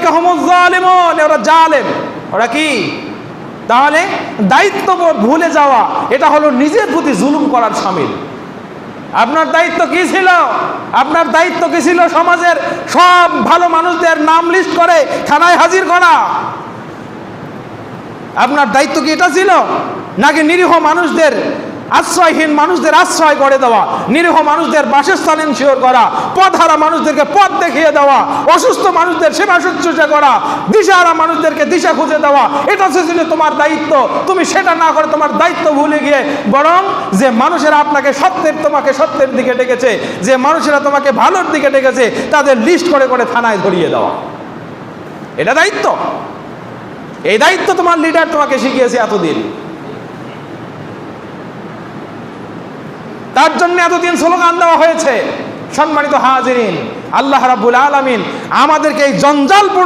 উলাইকা হুমুজ জালিমুন, ওরা জালেম। ওরা কি? তাহলে দায়িত্ববোধ ভুলে যাওয়া এটা হলো নিজের প্রতি জুলুম করার শামিল। আপনার দায়িত্ব কি ছিল? আপনার দায়িত্ব কি ছিল? সমাজের সব ভালো মানুষদের নাম লিস্ট করে থানায় হাজির করা। আপনার দায়িত্ব কি এটা ছিল? নাকি নিরীহ মানুষদের, আশ্রয়হীন মানুষদের আশ্রয় করে দেওয়া, নিরীহ মানুষদের বাসস্থান এনশিওর করা, পথহারা মানুষদেরকে পথ দেখিয়ে দেওয়া, অসুস্থ মানুষদের সেবা শুশ্রূষা করা, দিশাহারা মানুষদেরকে দিশা খুঁজে দেওয়া, এটা ছিল তোমার দায়িত্ব। তুমি সেটা না করে তোমার দায়িত্ব ভুলে গিয়ে বরং যে মানুষেরা আপনাকে তোমাকে সত্যের দিকে ডেকেছে, যে মানুষেরা তোমাকে ভালোর দিকে ডেকেছে, তাদের লিস্ট করে করে থানায় ধরিয়ে দেওয়া, এটা দায়িত্ব। এই দায়িত্ব তোমার লিডার তোমাকে শিখিয়েছে এতদিন। তার জন্য এতদিন স্লোগান দেওয়া হয়েছে। সম্মানিত হাজিরিন, আল্লাহ রাব্বুল আলামিন আমাদেরকে এই জঞ্জাল